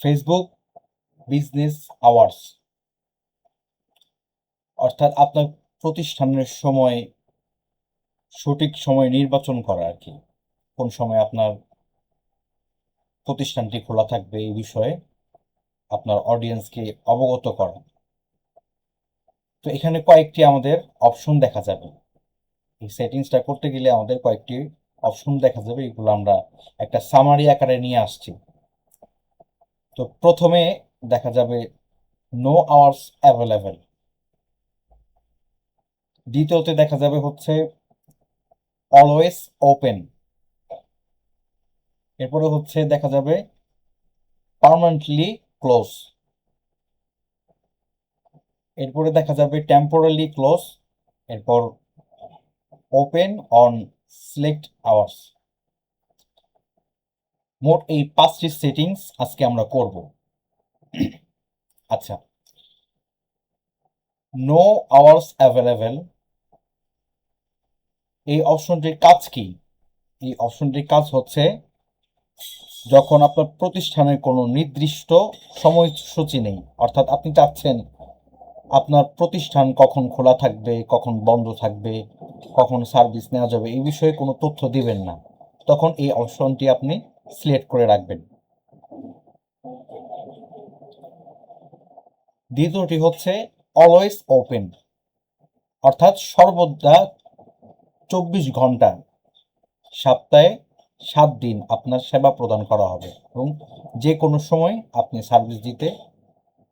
Facebook business hours, অর্থাৎ আপনার প্রতিষ্ঠানের সঠিক সময় নির্বাচন করা আর কি। কোন সময় আপনার প্রতিষ্ঠানটি খোলা থাকবে এই বিষয়ে আপনার অডিয়েন্সকে অবগত করা। তো এখানে কয়েকটি আমাদের অপশন দেখা যাবে। এই সেটিংসটা করতে গেলে আমাদের কয়েকটি অপশন দেখা যাবে, এগুলো আমরা একটা সামারি আকারে নিয়ে আসছি। তো প্রথমে দেখা যাবে নো আওয়ার্স অ্যাভেলেবেল। দ্বিতীয়তে দেখা যাবে হচ্ছে অলওয়েজ ওপেন। এরপরে হচ্ছে দেখা যাবে পার্মানেন্টলি ক্লোজ। এরপরে দেখা যাবে টেম্পোরারি ক্লোজ। এরপর ওপেন অন সিলেক্ট আওয়ার্স। মোট এই 5টি সেটিংস আজকে আমরা করব। আচ্ছা, নো আওয়ার্স অ্যাভেলেবেল এই অপশনটির কাজ কি? এই অপশনটির কাজ হচ্ছে যখন আপনার প্রতিষ্ঠানের কোনো নির্দিষ্ট সময়সূচি নেই, অর্থাৎ আপনি চাচ্ছেন আপনার প্রতিষ্ঠান কখন খোলা থাকবে, কখন বন্ধ থাকবে, কখন সার্ভিস নেওয়া যাবে, এই বিষয়ে কোনো তথ্য দিবেন না, তখন এই অপশনটি আপনি সিলেক্ট করে রাখবেন। দ্বিতীয়টি হচ্ছে অলওয়েজ ওপেন, অর্থাৎ সর্বদা 24 ঘন্টা সপ্তাহে 7 দিন আপনার সেবা প্রদান করা হবে এবং যে কোনো সময় আপনি সার্ভিস দিতে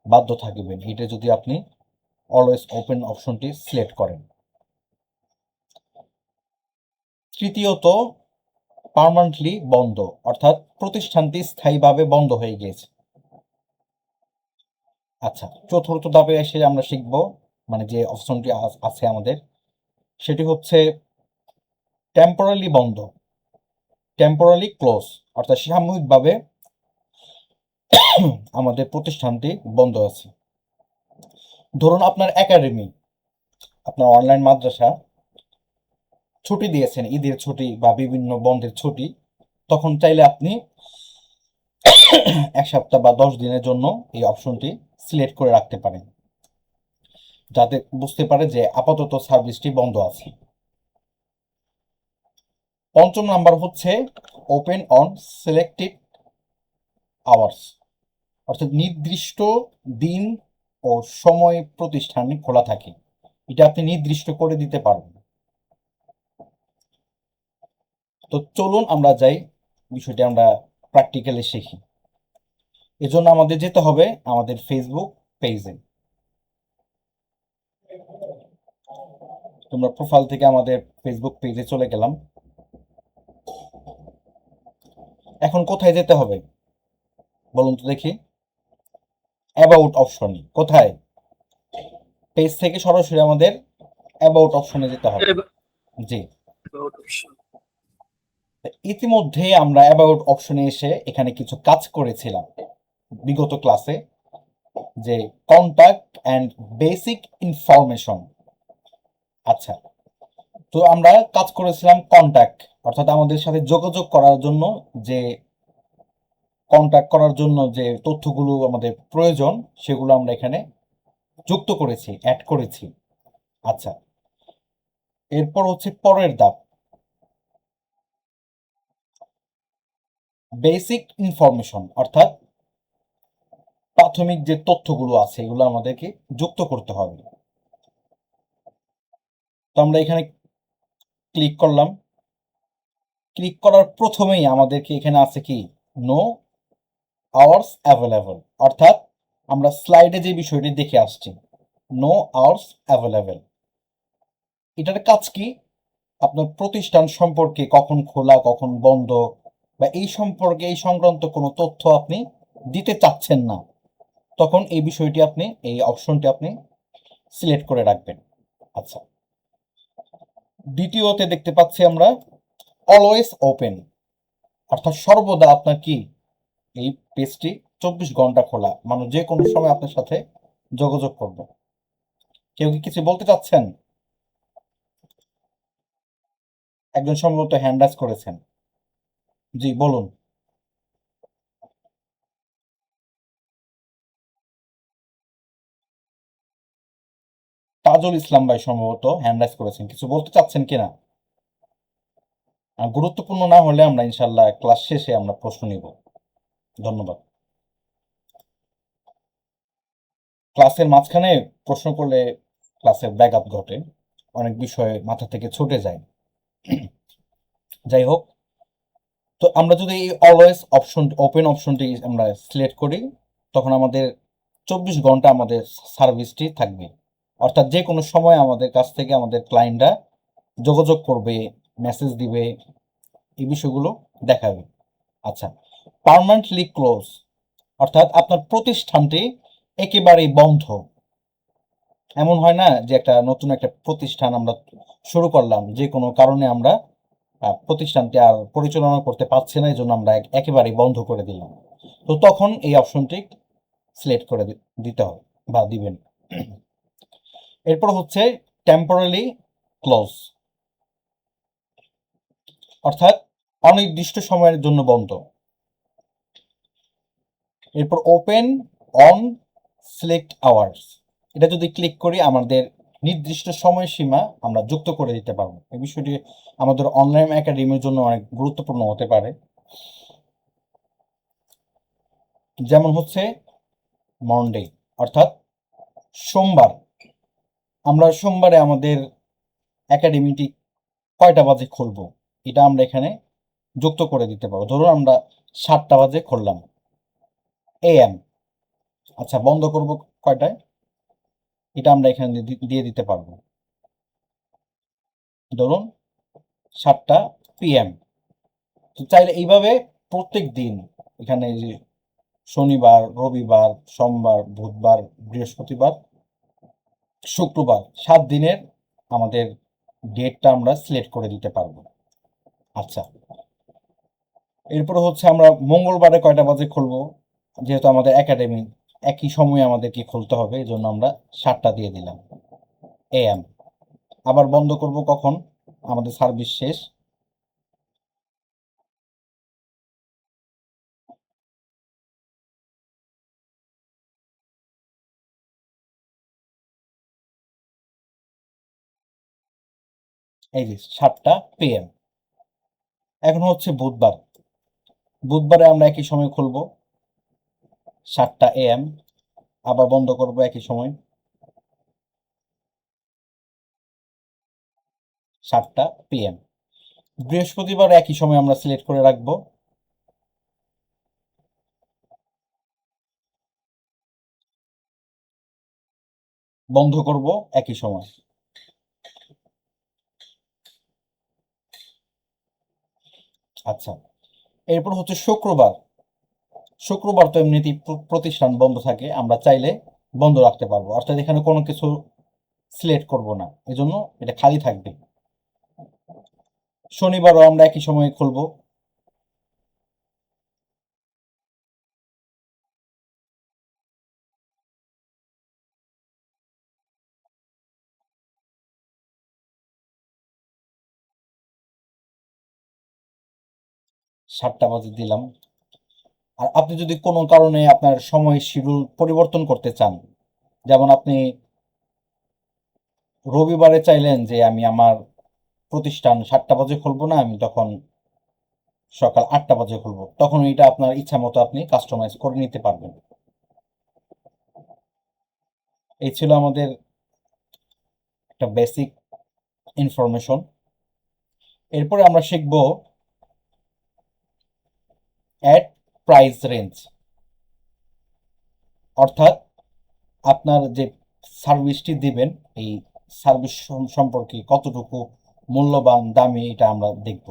বাধ্য থাকবেন, এটা যদি আপনি অলওয়েজ ওপেন অপশনটি সিলেক্ট করেন। তৃতীয়ত পার্মানেন্টলি বন্ধ, অর্থাৎ প্রতিষ্ঠানটি স্থায়ীভাবে বন্ধ হয়ে গিয়েছে। আচ্ছা, চতুর্থ ধাপে এসে আমরা শিখব, মানে যে অপশনটি আছে আমাদের, সেটি হচ্ছে টেম্পোরারি বন্ধ, টেম্পোরারি ক্লোজ, অর্থাৎ সাময়িকভাবে আমাদের প্রতিষ্ঠানটি বন্ধ আছে। ধরুন আপনার একাডেমি, আপনার অনলাইন মাদ্রাসা ছুটি দিয়েছেন, ঈদের ছুটি বা বিভিন্ন বন্ধের ছুটি, তখন চাইলে আপনি 1 সপ্তাহ বা 10 দিনের জন্য এই অপশনটি সিলেক্ট করে রাখতে পারেন, যাতে বুঝতে পারে যে আপাতত সার্ভিসটি বন্ধ আছে। পঞ্চম নাম্বার হচ্ছে ওপেন অন সিলেক্টেড আওয়ার্স, অর্থাৎ নির্দিষ্ট দিন ও সময় প্রতিষ্ঠান খোলা থাকে, এটা আপনি নির্দিষ্ট করে দিতে পারবেন। তো চলুন আমরা যাই, বিষয়টি আমরা প্র্যাকটিক্যালি শিখি। এজন্য আমাদের যেতে হবে আমাদের ফেসবুক পেজে। তোমরা প্রোফাইল থেকে আমাদের ফেসবুক পেজে চলে গেলাম। এখন কোথায় যেতে হবে বলুন তো দেখি? অ্যাবাউট অপশনে। কোথায়? পেজ থেকে সরাসরি আমাদের অ্যাবাউট অপশনে যেতে হবে। জি, ইতিমধ্যে আমরা অ্যাবাউট অপশনে এসে এখানে কিছু কাজ করেছিলাম বিগত ক্লাসে, যে কন্টাক্ট অ্যান্ড বেসিক ইনফরমেশন। আচ্ছা, তো আমরা কাজ করেছিলাম কন্টাক্ট, অর্থাৎ আমাদের সাথে যোগাযোগ করার জন্য যে যে তথ্যগুলো আমাদের প্রয়োজন, সেগুলো আমরা এখানে যুক্ত করেছি, অ্যাড করেছি। আচ্ছা, এরপর হচ্ছে পরের ধাপ, বেসিক ইনফরমেশন, অর্থাৎ প্রাথমিক যে তথ্যগুলো আছে এগুলো আমাদেরকে যুক্ত করতে হবে। তো আমরা এখানে ক্লিক করলাম। ক্লিক করার প্রথমেই আমাদেরকে এখানে আছে কি, নো আওয়ার্স অ্যাভেলেবল, অর্থাৎ আমরা স্লাইডে যে বিষয়টি দেখে আসছি, নো আওয়ার্স অ্যাভেলেবল, এটার কাজ কি? আপনার প্রতিষ্ঠান সম্পর্কে কখন খোলা কখন বন্ধ বা এই সম্পর্কে এই সংক্রান্ত কোনো তথ্য আপনি দিতে চাচ্ছেন না, তখন এই বিষয়টি আপনি এই অপশনটি আপনি সিলেক্ট করে রাখবেন। আচ্ছা, দ্বিতীয়তে দেখতে পাচ্ছি আমরা অলওয়েজ ওপেন, অর্থাৎ সর্বদা আপনার কি এই পেজটি 24 ঘন্টা খোলা, মানে যে কোনো সময় আপনার সাথে যোগাযোগ করবে। কেউ কি কিছু বলতে চাচ্ছেন? একজন সম্ভবত হ্যান্ড রাইজ করেছেন। জি বলুন। তাজুল ইসলাম ভাই সম্ভবত হ্যান্ড রাইজ করেছেন, কিছু বলতে চাচ্ছেন কিনা? আর গুরুত্বপূর্ণ না হলে আমরা ইনশাল্লাহ ক্লাস শেষে আমরা প্রশ্ন নিব। ধন্যবাদ। ক্লাসের মাঝখানে প্রশ্ন করলে ক্লাসের ব্যাঘাত ঘটে, অনেক বিষয় মাথা থেকে ছুটে যায়। যাই হোক, তো আমরা যদি এই অলওয়েজ অপশন ওপেন অপশনটি আমরা সিলেক্ট করি, তখন আমাদের 24 ঘন্টা আমাদের সার্ভিসটি থাকবে। অর্থাৎ যে কোনো সময় আমাদের কাছ থেকে আমাদের ক্লায়েন্টরা যোগাযোগ করবে, মেসেজ দিবে, এই বিষয়গুলো দেখাবে। আচ্ছা, পার্মানেন্টলি ক্লোজ অর্থাৎ আপনার প্রতিষ্ঠানটি একেবারেই বন্ধ। এমন হয় না যে একটা নতুন একটা প্রতিষ্ঠান আমরা শুরু করলাম, যে কোনো কারণে আমরা প্রতিষ্ঠানটি আর পরিচালনা করতে পারছি না, এই জন্য আমরা একেবারেই বন্ধ করে দিলাম। তো তখন এই অপশনটি সিলেক্ট করে দিতে হবে বা দিবেন। এরপর হচ্ছে টেম্পোরারি ক্লোজ অর্থাৎ অনির্দিষ্ট সময়ের জন্য বন্ধ। এরপর ওপেন অন সিলেক্ট আওয়ার্স, এটা যদি ক্লিক করি আমাদের নির্দিষ্ট সময়সীমা আমরা যুক্ত করে দিতে পারবো। এই বিষয়টি আমাদের অনলাইন একাডেমির জন্য অনেক গুরুত্বপূর্ণ হতে পারে। যেমন হচ্ছে মন্ডে অর্থাৎ সোমবার, আমরা সোমবারে আমাদের একাডেমিটি কয়টা বাজে খুলবো এটা আমরা এখানে যুক্ত করে দিতে পারবো। ধরুন আমরা 7টা বাজে খুললাম AM। আচ্ছা, বন্ধ করব কয়টায়, এটা আমরা এখানে দিয়ে দিতে পারবো। ধরুন 7টা PM। তো চাইলে এইভাবে প্রত্যেক দিন এখানে যে শনিবার, রবিবার, সোমবার, বুধবার, বৃহস্পতিবার, শুক্রবার 7 দিনের আমাদের ডেটটা আমরা সিলেক্ট করে দিতে পারবো। আচ্ছা, এরপরে হচ্ছে আমরা মঙ্গলবারে কয়টা বাজে খুলবো, যেহেতু আমাদের একাডেমি একই সময়ে আমাদেরকে খুলতে হবে, এই জন্য আমরা 7টা দিয়ে দিলাম AM। আবার বন্ধ করব কখন, আমাদের সার্ভিস শেষ। এই যে 7টা PM। এখন হচ্ছে বুধবার, বুধবারে আমরা একই সময় খুলবো 7টা AM, আবার বন্ধ করব একই সময় 7টা PM। বৃহস্পতিবার একই সময় আমরা সিলেক্ট করে রাখবো, বন্ধ করব একই সময়। আচ্ছা, এরপর হচ্ছে শুক্রবার, শুক্রবার তো এমনিতেই প্রতিষ্ঠান বন্ধ থাকে, আমরা চাইলে বন্ধ রাখতে পারবো, অর্থাৎ এখানে কোনো কিছু সিলেক্ট করব না, এজন্য এটা খালি থাকবে। শনিবারও আমরা একই সময়ে খুলবো, সাতটা বাজে দিলাম। আর আপনি যদি কোনো কারণে আপনার সময় শিডিউল পরিবর্তন করতে চান, যেমন আপনি রবিবারে চাইলেন যে আমি আমার প্রতিষ্ঠান 7টা বাজে খুলবো না, আমি তখন সকাল 8টা বাজে খুলবো, তখন এটা আপনার ইচ্ছা মতো আপনি কাস্টমাইজ করে নিতে পারবেন। এই ছিল আমাদের একটা বেসিক ইনফরমেশন। এরপরে আমরা শিখব অ্যাড প্রাইস রেঞ্জ, অর্থাৎ আপনার যে সার্ভিসটি দিবেন এই সার্ভিস সম্পর্কে কতটুকু মূল্যবান দামি এটা আমরা দেখব।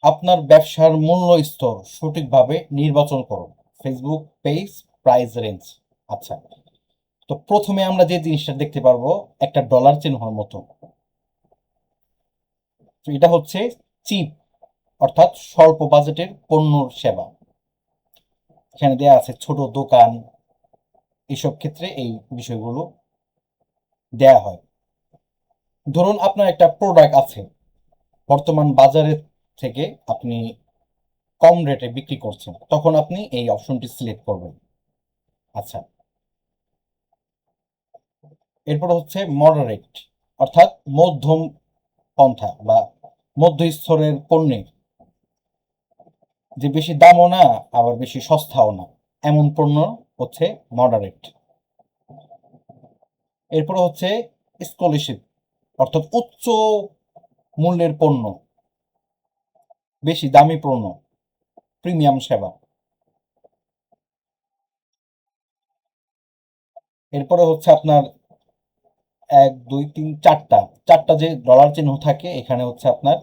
আপনার ব্যবসার মূল্য স্তর সঠিকভাবে নির্বাচন করুন। Facebook page price range. আচ্ছা, তো প্রথমে আমরা যে জিনিসটা দেখতে পারবো একটা ডলার চিহ্নর মতো, তো এটা হচ্ছে চিপ অর্থাৎ স্বল্প বাজেটের পণ্য সেবা। এখানে দেয়া আছে ছোট দোকান, এসব ক্ষেত্রে এই বিষয়গুলো দেয়া হয়। ধরুন আপনার একটা প্রোডাক্ট আছে, বর্তমান বাজারের থেকে আপনি কম রেটে বিক্রি করছে, তখন আপনি এই অপশনটি সিলেক্ট করবেন। আচ্ছা, এরপর হচ্ছে মডারেট, অর্থাৎ মধ্যম পন্থা বা মধ্যস্তরের পণ্যে, যে বেশি দামও না আবার বেশি সস্তাও না, এমন পণ্য হচ্ছে মডারেট। এরপর হচ্ছে স্কলারশিপ, অর্থাৎ উচ্চ মূল্যের পণ্য, বেশি দামি পণ্য, প্রিমিয়াম সেবা। এরপরে হচ্ছে আপনার 1 2 3 4টা চারটা যে ডলার চিহ্ন থাকে, এখানে হচ্ছে আপনার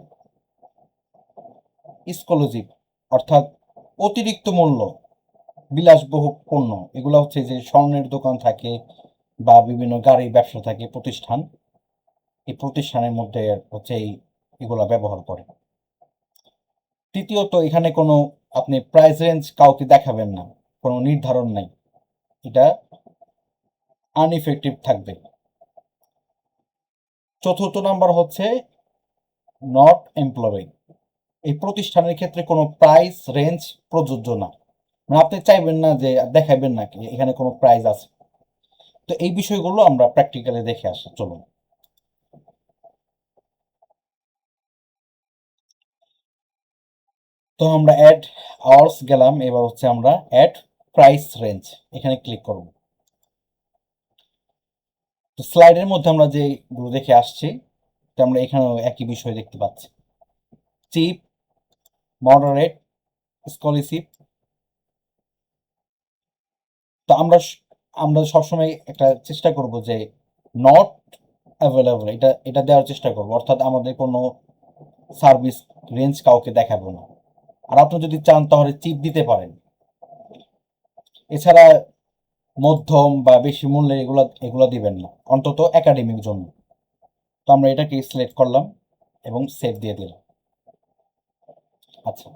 এক্সক্লুসিভ, অর্থাৎ অতিরিক্ত মূল্য, বিলাসবহুল পণ্য। এগুলো হচ্ছে যে স্বর্ণের দোকান থাকে বা বিভিন্ন গাড়ির ব্যবসা থাকে প্রতিষ্ঠান, এই প্রতিষ্ঠানের মধ্যে হচ্ছে এগুলা ব্যবহার করে। তৃতীয়ত, এখানে কোনো আপনি প্রাইস রেঞ্জ কাউকে দেখাবেন না, কোনো নির্ধারণ নাই, এটা আনইফেক্টিভ থাকবে। চতুর্থ নাম্বার হচ্ছে নট এমপ্লয়ি, এই প্রতিষ্ঠানের ক্ষেত্রে কোনো প্রাইস রেঞ্জ প্রযোজ্য না, মানে আপনি চাইবেন না যে দেখাবেন না এখানে কোনো প্রাইস আছে। তো এই বিষয়গুলো আমরা প্র্যাকটিক্যালি দেখে আসি, চলুন। তো আমরা অ্যাড আওয়ার্স গেলাম, এবার হচ্ছে আমরা অ্যাড প্রাইস রেঞ্জ, এখানে ক্লিক করব। তো স্লাইডের মধ্যে আমরা যেগুলো দেখে আসছি, তো আমরা এখানেও একই বিষয় দেখতে পাচ্ছি, চিপ, মডারেট, স্কলারশিপ। তো আমরা সবসময় একটা চেষ্টা করব যে নট অ্যাভেলেবল, এটা এটা দেওয়ার চেষ্টা করব, অর্থাৎ আমাদের কোনো সার্ভিস রেঞ্জ কাউকে দেখাবো না। আর আপনি যদি চান তাহলে চিপ দিতে পারেন। এছাড়া মধ্যম বা বেশি মূল্যের এগুলা এগুলা দিবেন না, অন্তত একাডেমিক জন্য। তো আমরা এটাকে সিলেক্ট করলাম এবং সেভ দিয়ে দিলাম। আচ্ছা,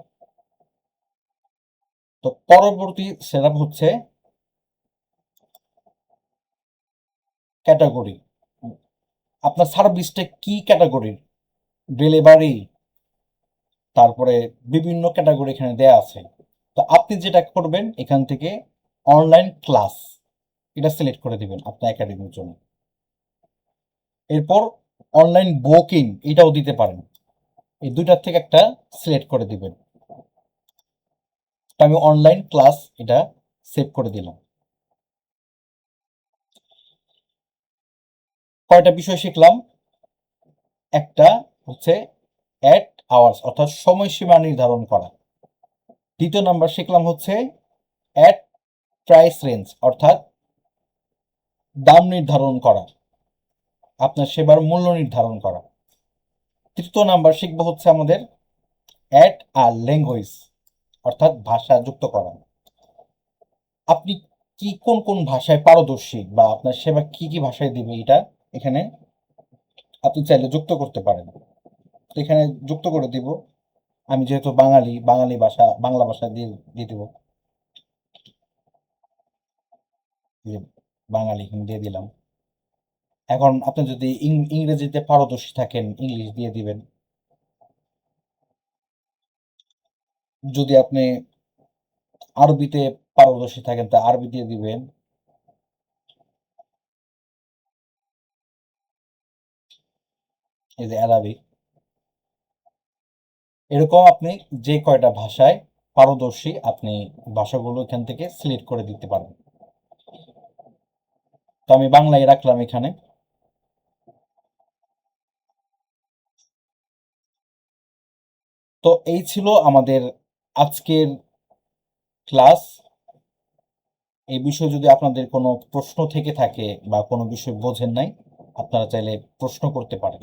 তো পরবর্তী সেটআপ হচ্ছে ক্যাটাগরি। আপনার সার্ভিসটা কি ক্যাটাগরির, ডেলিভারি, তারপরে বিভিন্ন ক্যাটাগরি এখানে দেয়া আছে। তো আপনি যেটা করবেন, এখান থেকে অনলাইন ক্লাস এটা সিলেক্ট করে দিবেন আপনার একাডেমির জন্য। এরপর অনলাইন বুকিং এটাও দিতে পারেন, এই দুইটার থেকে একটা সিলেক্ট করে দিবেন। তো আমি অনলাইন ক্লাস এটা সেভ করে দিলাম। কয়টা বিষয় শিখলাম? একটা হচ্ছে অ্যাড আওয়ার্স, অর্থাৎ সময়সীমা নির্ধারণ করা। দ্বিতীয় নাম্বার শিখলাম হচ্ছে অ্যাড প্রাইস রেঞ্জ, অর্থাৎ দাম নির্ধারণ করা, আপনার সেবার মূল্য নির্ধারণ করা। তৃতীয় নাম্বার শিখবো হচ্ছে আমাদের অ্যাড আর ল্যাঙ্গুয়েজ, অর্থাৎ ভাষা যুক্ত করা। আপনি কি কোন কোন ভাষায় পারদর্শী বা আপনার সেবা কি কি ভাষায় দিবে, এটা এখানে আপনি চাইলে যুক্ত করতে পারেন। তো এখানে যুক্ত করে দিব। আমি যেহেতু বাঙালি, বাঙালি ভাষা বাংলা ভাষা দিয়ে দিয়ে দিব, যে বাঙালি দিয়ে দিলাম। এখন আপনি যদি ইংরেজিতে পারদর্শী থাকেন, ইংলিশ দিয়ে দিবেন। যদি আপনি আরবিতে পারদর্শী থাকেন, তা আরবি দিয়ে দিবেন। এই যে অ্যারাবিক, এরকম আপনি যে কয়টা ভাষায় পারদর্শী, আপনি ভাষাগুলো এখান থেকে সিলেক্ট করে দিতে পারেন। তো আমি বাংলায় রাখলাম এখানে। তো এই ছিল আমাদের আজকের ক্লাস। এই বিষয়ে যদি আপনাদের কোনো প্রশ্ন থেকে থাকে বা কোনো বিষয় বোঝেন নাই, আপনারা চাইলে প্রশ্ন করতে পারেন।